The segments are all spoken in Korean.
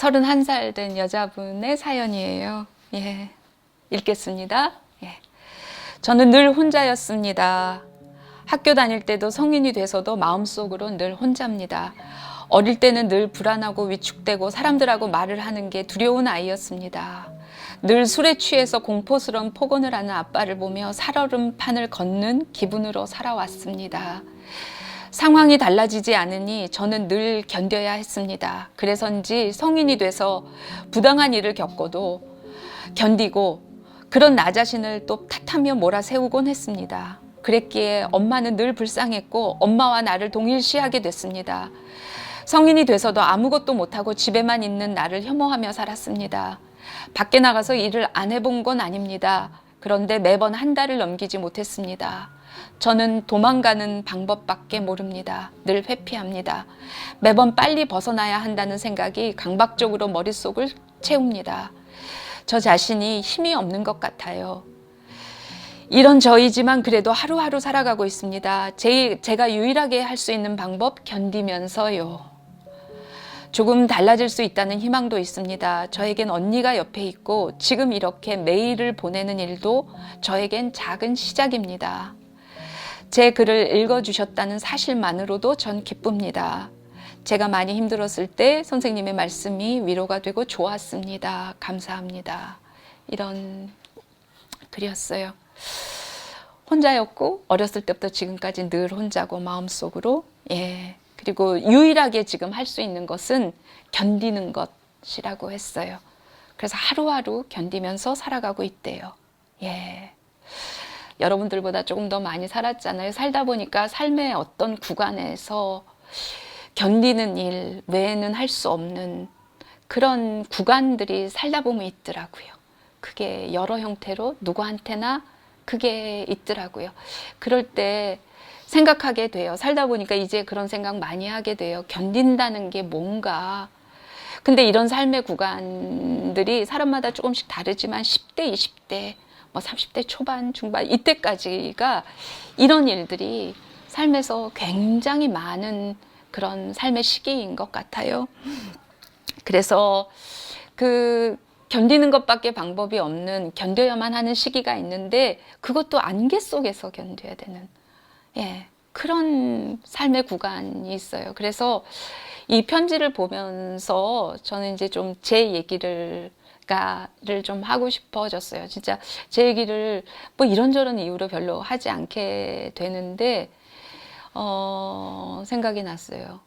31살 된 여자분의 사연이에요. 예, 읽겠습니다. 예. 저는 늘 혼자였습니다. 학교 다닐 때도 성인이 돼서도 마음속으로 늘 혼자입니다. 어릴 때는 늘 불안하고 위축되고 사람들하고 말을 하는 게 두려운 아이였습니다. 늘 술에 취해서 공포스러운 폭언을 하는 아빠를 보며 살얼음판을 걷는 기분으로 살아왔습니다. 상황이 달라지지 않으니 저는 늘 견뎌야 했습니다. 그래서인지 성인이 돼서 부당한 일을 겪어도 견디고 그런 나 자신을 또 탓하며 몰아세우곤 했습니다. 그랬기에 엄마는 늘 불쌍했고 엄마와 나를 동일시하게 됐습니다. 성인이 돼서도 아무것도 못하고 집에만 있는 나를 혐오하며 살았습니다. 밖에 나가서 일을 안 해본 건 아닙니다. 그런데 매번 한 달을 넘기지 못했습니다. 저는 도망가는 방법밖에 모릅니다. 늘 회피합니다. 매번 빨리 벗어나야 한다는 생각이 강박적으로 머릿속을 채웁니다. 저 자신이 힘이 없는 것 같아요. 이런 저이지만 그래도 하루하루 살아가고 있습니다. 제가 유일하게 할 수 있는 방법, 견디면서요. 조금 달라질 수 있다는 희망도 있습니다. 저에겐 언니가 옆에 있고 지금 이렇게 메일을 보내는 일도 저에겐 작은 시작입니다. 제 글을 읽어주셨다는 사실만으로도 전 기쁩니다. 제가 많이 힘들었을 때 선생님의 말씀이 위로가 되고 좋았습니다. 감사합니다. 이런 글이었어요. 혼자였고 어렸을 때부터 지금까지 늘 혼자고 마음속으로 그리고 유일하게 지금 할 수 있는 것은 견디는 것이라고 했어요. 그래서 하루하루 견디면서 살아가고 있대요. 여러분들보다 조금 더 많이 살았잖아요. 살다 보니까 삶의 어떤 구간에서 견디는 일 외에는 할 수 없는 그런 구간들이 살다 보면 있더라고요. 그게 여러 형태로 누구한테나 그게 있더라고요. 그럴 때 생각하게 돼요. 살다 보니까 이제 그런 생각 많이 하게 돼요. 견딘다는 게 뭔가. 근데 이런 삶의 구간들이 사람마다 조금씩 다르지만 10대, 20대, 30대 초반, 중반 이때까지가 이런 일들이 삶에서 굉장히 많은 그런 삶의 시기인 것 같아요. 그래서 견디는 것밖에 방법이 없는 견뎌야만 하는 시기가 있는데 그것도 안개 속에서 견뎌야 되는 그런 삶의 구간이 있어요. 그래서 이 편지를 보면서 저는 이제 좀 제 얘기를 좀 하고 싶어졌어요. 진짜 제 얘기를 이런저런 이유로 별로 하지 않게 되는데 생각이 났어요.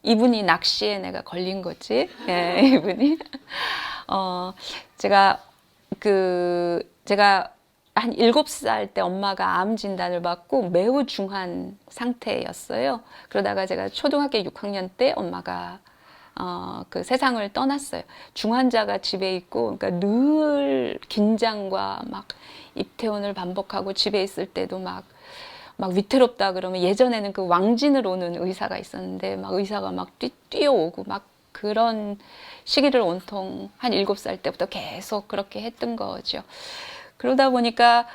이분이 낚시에 내가 걸린 거지. 이분이 제가 한 7살 때 엄마가 암 진단을 받고 매우 중한 상태였어요. 그러다가 제가 초등학교 6학년 때 엄마가 그 세상을 떠났어요. 중환자가 집에 있고, 그러니까 늘 긴장과 막 입퇴원을 반복하고 집에 있을 때도 막 위태롭다 그러면 예전에는 그 왕진을 오는 의사가 있었는데 막 의사가 막 뛰어오고 막 그런 시기를 온통 한 7살 때부터 계속 그렇게 했던 거죠. 그러다 보니까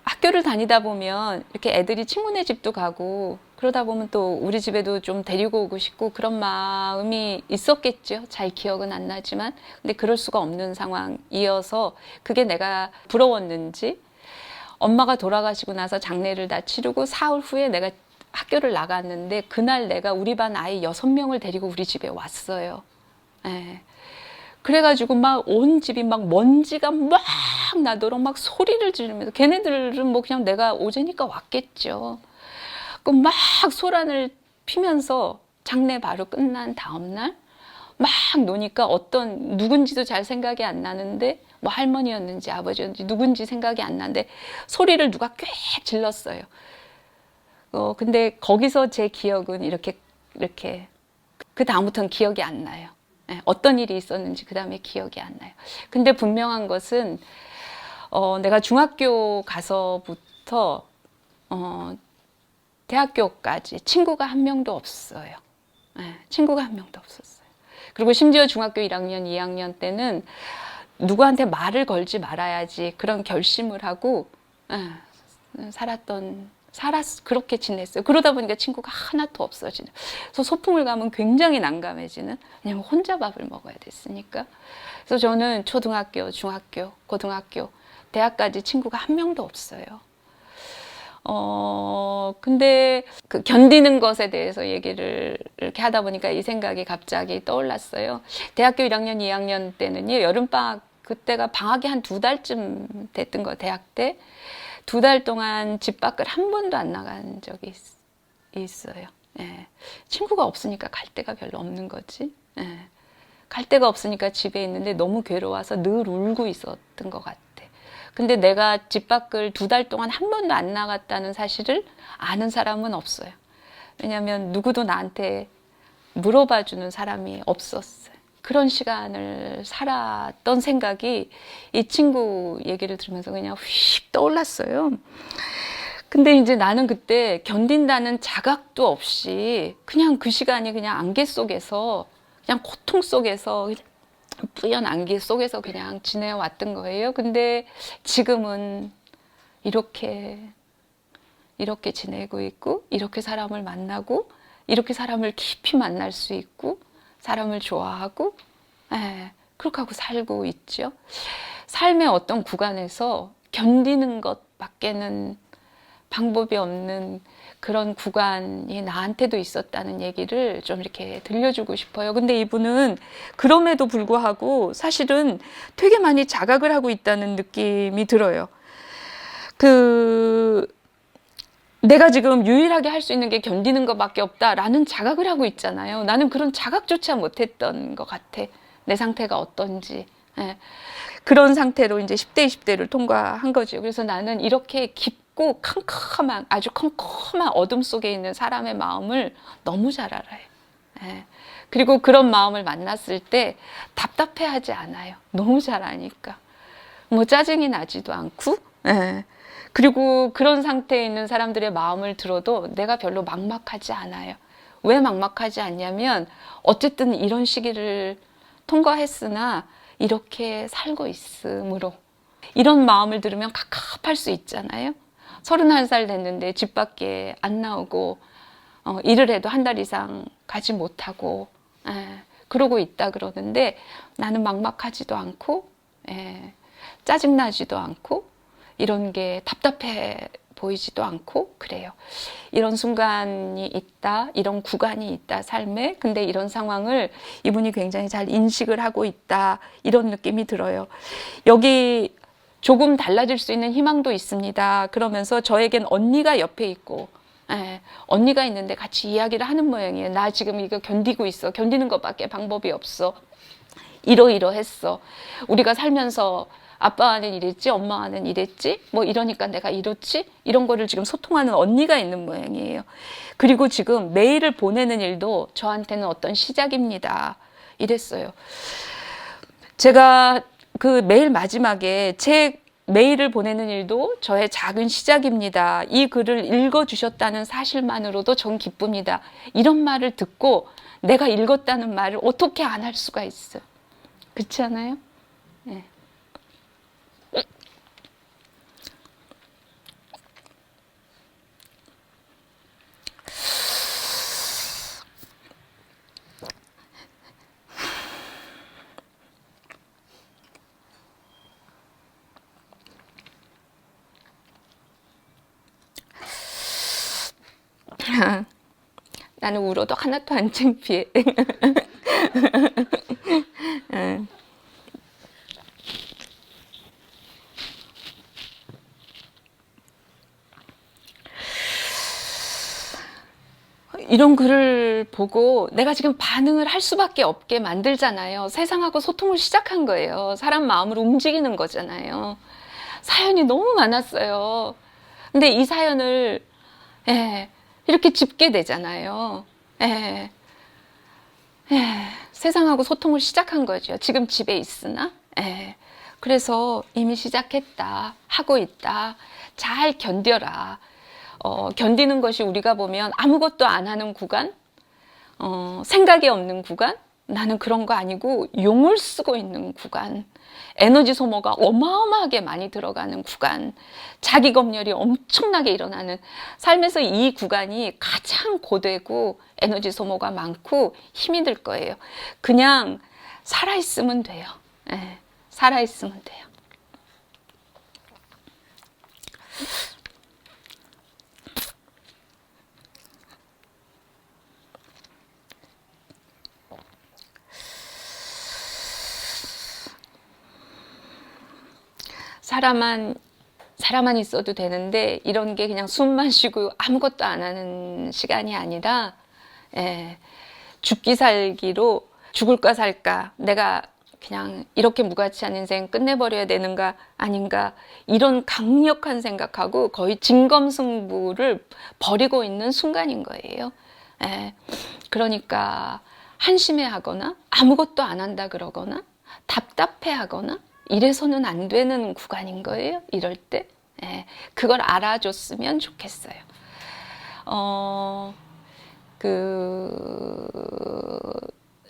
학교를 다니다 보면 이렇게 애들이 친구네 집도 가고 그러다 보면 또 우리 집에도 좀 데리고 오고 싶고 그런 마음이 있었겠죠. 잘 기억은 안 나지만. 근데 그럴 수가 없는 상황이어서 그게 내가 부러웠는지 엄마가 돌아가시고 나서 장례를 다 치르고 사흘 후에 내가 학교를 나갔는데 그날 내가 우리 반 아이 6명을 데리고 우리 집에 왔어요. 그래가지고 막 온 집이 막 먼지가 막 나도록 막 소리를 지르면서 걔네들은 그냥 내가 오제니까 왔겠죠. 막 소란을 피면서 장례 바로 끝난 다음날 막 노니까 누군지도 잘 생각이 안 나는데 할머니였는지 아버지였는지 누군지 생각이 안 나는데 소리를 누가 꽤 질렀어요. 근데 거기서 제 기억은 이렇게 그 다음부터는 기억이 안 나요. 어떤 일이 있었는지 그 다음에 기억이 안 나요. 근데 분명한 것은 내가 중학교 가서부터 대학교까지 친구가 한 명도 없어요. 친구가 한 명도 없었어요. 그리고 심지어 중학교 1학년, 2학년 때는 누구한테 말을 걸지 말아야지 그런 결심을 하고 살았던 그렇게 지냈어요. 그러다 보니까 친구가 하나도 없어지는. 그래서 소풍을 가면 굉장히 난감해지는. 왜냐면 혼자 밥을 먹어야 됐으니까. 그래서 저는 초등학교, 중학교, 고등학교, 대학까지 친구가 한 명도 없어요. 근데 그 견디는 것에 대해서 얘기를 이렇게 하다 보니까 이 생각이 갑자기 떠올랐어요. 대학교 1학년, 2학년 때는요, 여름방학, 그때가 방학이 한 2달쯤 됐던 거, 대학 때. 2달 동안 집 밖을 한 번도 안 나간 적이 있어요. 예. 친구가 없으니까 갈 데가 별로 없는 거지. 예. 갈 데가 없으니까 집에 있는데 너무 괴로워서 늘 울고 있었던 것 같아. 근데 내가 집 밖을 2달 동안 한 번도 안 나갔다는 사실을 아는 사람은 없어요. 왜냐하면 누구도 나한테 물어봐 주는 사람이 없었어요. 그런 시간을 살았던 생각이 이 친구 얘기를 들으면서 그냥 휙 떠올랐어요. 근데 이제 나는 그때 견딘다는 자각도 없이 그냥 그 시간이 그냥 안개 속에서, 그냥 고통 속에서, 뿌연 안개 속에서 그냥 지내왔던 거예요. 근데 지금은 이렇게 지내고 있고, 이렇게 사람을 만나고, 이렇게 사람을 깊이 만날 수 있고, 사람을 좋아하고, 그렇게 하고 살고 있죠. 삶의 어떤 구간에서 견디는 것밖에는 방법이 없는 그런 구간이 나한테도 있었다는 얘기를 좀 이렇게 들려주고 싶어요. 근데 이분은 그럼에도 불구하고 사실은 되게 많이 자각을 하고 있다는 느낌이 들어요. 내가 지금 유일하게 할 수 있는 게 견디는 것밖에 없다라는 자각을 하고 있잖아요. 나는 그런 자각조차 못했던 것 같아. 내 상태가 어떤지. 그런 상태로 이제 10대, 20대를 통과한 거죠. 그래서 나는 이렇게 깊고 캄캄한, 아주 컴컴한 어둠 속에 있는 사람의 마음을 너무 잘 알아요. 그리고 그런 마음을 만났을 때 답답해하지 않아요. 너무 잘 아니까. 뭐 짜증이 나지도 않고, 그리고 그런 상태에 있는 사람들의 마음을 들어도 내가 별로 막막하지 않아요. 왜 막막하지 않냐면 어쨌든 이런 시기를 통과했으나 이렇게 살고 있으므로. 이런 마음을 들으면 갑갑할 수 있잖아요. 31살 됐는데 집 밖에 안 나오고 일을 해도 한 달 이상 가지 못하고 그러고 있다 그러는데 나는 막막하지도 않고 짜증나지도 않고 이런 게 답답해 보이지도 않고 그래요. 이런 순간이 있다, 이런 구간이 있다, 삶에. 근데 이런 상황을 이분이 굉장히 잘 인식을 하고 있다, 이런 느낌이 들어요. 여기 조금 달라질 수 있는 희망도 있습니다. 그러면서 저에겐 언니가 옆에 있고, 언니가 있는데 같이 이야기를 하는 모양이에요. 나 지금 이거 견디고 있어. 견디는 것밖에 방법이 없어. 이러이러했어. 우리가 살면서 아빠는 이랬지, 엄마는 이랬지, 뭐 이러니까 내가 이렇지, 이런 거를 지금 소통하는 언니가 있는 모양이에요. 그리고 지금 메일을 보내는 일도 저한테는 어떤 시작입니다. 이랬어요. 제가 그 메일 마지막에 제 메일을 보내는 일도 저의 작은 시작입니다. 이 글을 읽어주셨다는 사실만으로도 전 기쁩니다. 이런 말을 듣고 내가 읽었다는 말을 어떻게 안 할 수가 있어요. 그렇지 않아요? 네. 나는 울어도 하나도 안 창피해. 이런 글을 보고 내가 지금 반응을 할 수밖에 없게 만들잖아요. 세상하고 소통을 시작한 거예요. 사람 마음을 움직이는 거잖아요. 사연이 너무 많았어요. 근데 이 사연을 이렇게 짚게 되잖아요. 세상하고 소통을 시작한 거죠. 지금 집에 있으나. 그래서 이미 시작했다. 하고 있다. 잘 견뎌라. 견디는 것이 우리가 보면 아무것도 안 하는 구간, 생각이 없는 구간, 나는 그런 거 아니고 용을 쓰고 있는 구간, 에너지 소모가 어마어마하게 많이 들어가는 구간, 자기 검열이 엄청나게 일어나는 삶에서 이 구간이 가장 고되고 에너지 소모가 많고 힘이 들 거예요. 그냥 살아있으면 돼요. 예, 살아있으면 돼요. 사람만 있어도 되는데 이런 게 그냥 숨만 쉬고 아무것도 안 하는 시간이 아니라 죽기 살기로 죽을까 살까, 내가 그냥 이렇게 무가치한 인생 끝내버려야 되는가 아닌가, 이런 강력한 생각하고 거의 진검승부를 벌이고 있는 순간인 거예요. 그러니까 한심해하거나 아무것도 안 한다 그러거나 답답해하거나 이래서는 안 되는 구간인 거예요. 이럴 때 그걸 알아줬으면 좋겠어요.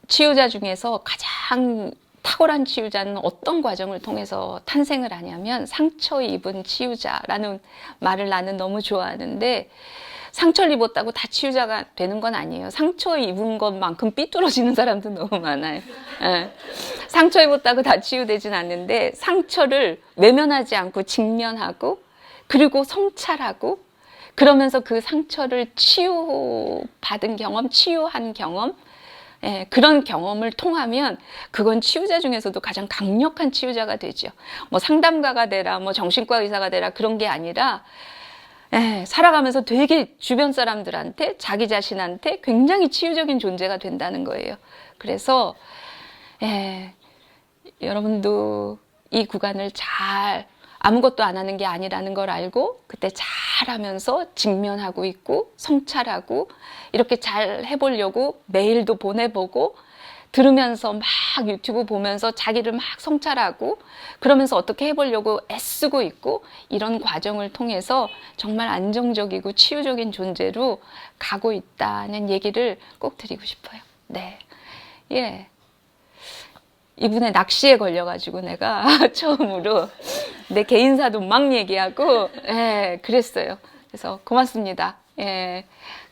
치유자 중에서 가장 탁월한 치유자는 어떤 과정을 통해서 탄생을 하냐면 상처 입은 치유자라는 말을 나는 너무 좋아하는데, 상처를 입었다고 다 치유자가 되는 건 아니에요. 상처 입은 것만큼 삐뚤어지는 사람도 너무 많아요. 상처 입었다고 다 치유되진 않는데, 상처를 외면하지 않고 직면하고 그리고 성찰하고 그러면서 그 상처를 치유받은 경험, 치유한 경험, 그런 경험을 통하면 그건 치유자 중에서도 가장 강력한 치유자가 되죠. 뭐 상담가가 되라, 뭐 정신과 의사가 되라, 그런 게 아니라 살아가면서 되게 주변 사람들한테, 자기 자신한테 굉장히 치유적인 존재가 된다는 거예요. 그래서 여러분도 이 구간을 잘, 아무것도 안 하는 게 아니라는 걸 알고 그때 잘하면서 직면하고 있고 성찰하고 이렇게 잘 해보려고 메일도 보내보고 들으면서 막 유튜브 보면서 자기를 막 성찰하고 그러면서 어떻게 해보려고 애쓰고 있고, 이런 과정을 통해서 정말 안정적이고 치유적인 존재로 가고 있다는 얘기를 꼭 드리고 싶어요. 이분의 낚시에 걸려가지고 내가 처음으로 내 개인사도 막 얘기하고 그랬어요. 그래서 고맙습니다.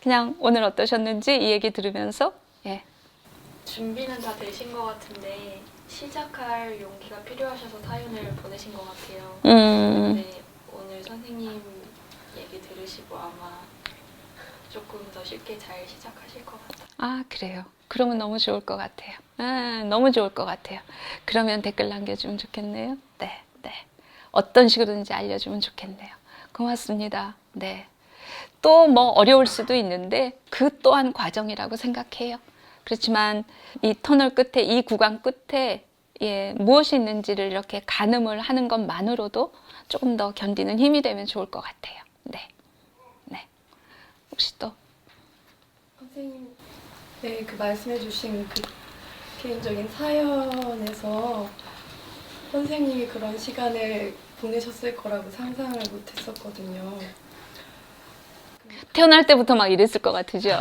그냥 오늘 어떠셨는지 이 얘기 들으면서 준비는 다 되신 것 같은데 시작할 용기가 필요하셔서 사연을 보내신 것 같아요. 근데 오늘 선생님 얘기 들으시고 아마 조금 더 쉽게 잘 시작하실 것 같아요. 아, 그래요. 그러면 너무 좋을 것 같아요. 너무 좋을 것 같아요. 그러면 댓글 남겨주면 좋겠네요. 네. 어떤 식으로든지 알려주면 좋겠네요. 고맙습니다. 또 뭐 어려울 수도 있는데 그 또한 과정이라고 생각해요. 그렇지만 이 터널 끝에, 이 구간 끝에 무엇이 있는지를 이렇게 가늠을 하는 것만으로도 조금 더 견디는 힘이 되면 좋을 것 같아요. 네. 혹시 또? 선생님, 그 말씀해주신 그 개인적인 사연에서 선생님이 그런 시간을 보내셨을 거라고 상상을 못했었거든요. 태어날 때부터 막 이랬을 것 같으죠?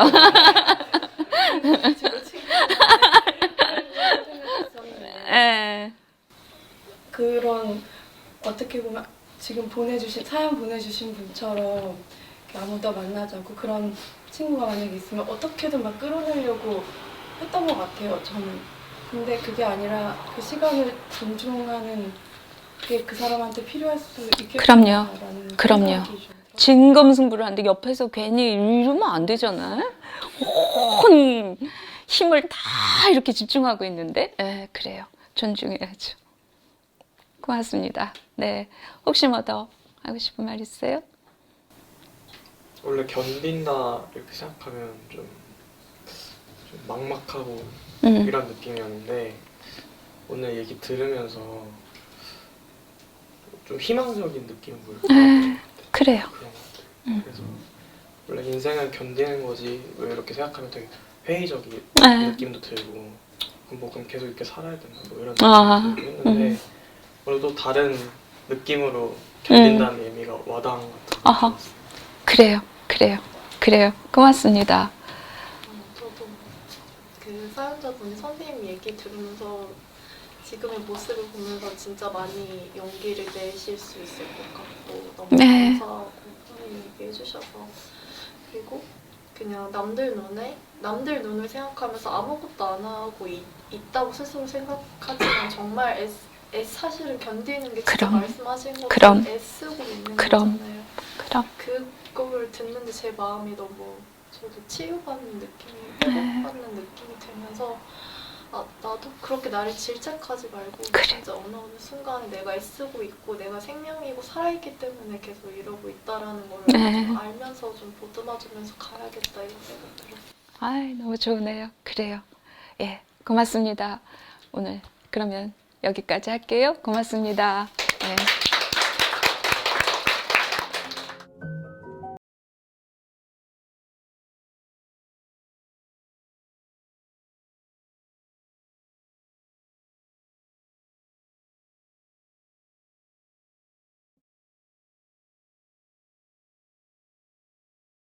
그런 어떻게 보면 지금 사연 보내주신 분처럼 아무도 만나지 않고 그런 친구가 만약에 있으면 어떻게든 막 끌어내려고 했던 것 같아요, 저는. 근데 그게 아니라 그 시간을 존중하는 게 그 사람한테 필요할 수 있겠구나. 그럼요. 진검승부를 하는데 옆에서 괜히 이러면 안 되잖아요. 온 힘을 다 이렇게 집중하고 있는데, 그래요. 존중해야죠. 고맙습니다. 혹시 뭐 더 하고 싶은 말 있어요? 원래 견딘다 이렇게 생각하면 좀 막막하고 이런 느낌이었는데 오늘 얘기 들으면서 좀 희망적인 느낌을 보여요. 그래요. 그런 것 같아요. 그래서 원래 인생은 견디는 거지 왜 이렇게 생각하면 되게 회의적인 느낌도 들고 그럼 계속 이렇게 살아야 되나 뭐 이런 느낌도 들고 했는데 오늘 또 다른 느낌으로 견딘다는 의미가 와닿은 것 같아요. 그래요. 고맙습니다. 저도 그 사연자 참가자분이 선생님 얘기 들으면서 지금의 모습을 보면서 진짜 많이 용기를 내실 수 있을 것 같고 너무 네. 감사하고 선생님 얘기해 주셔서 그리고 그냥 남들 눈을 생각하면서 아무것도 안 하고 있다고 스스로 생각하지만 정말 사실을 견디는 게 진짜 그럼. 말씀하신 것처럼 그럼. 애쓰고 있는 그럼. 거잖아요. 그럼. 그걸 듣는데 제 마음이 너무 저도 치유받는 느낌이 회복받는 느낌이 들면서 아, 나도 그렇게 나를 질책하지 말고 그래. 진짜 어느 순간에 내가 애쓰고 있고 내가 생명이고 살아있기 때문에 계속 이러고 있다라는 걸 네. 좀 알면서 좀 보듬어주면서 가야겠다 이런 생각 들었어요. 아이, 너무 좋으네요. 그래요. 예, 고맙습니다. 오늘 그러면 여기까지 할게요. 고맙습니다. 예.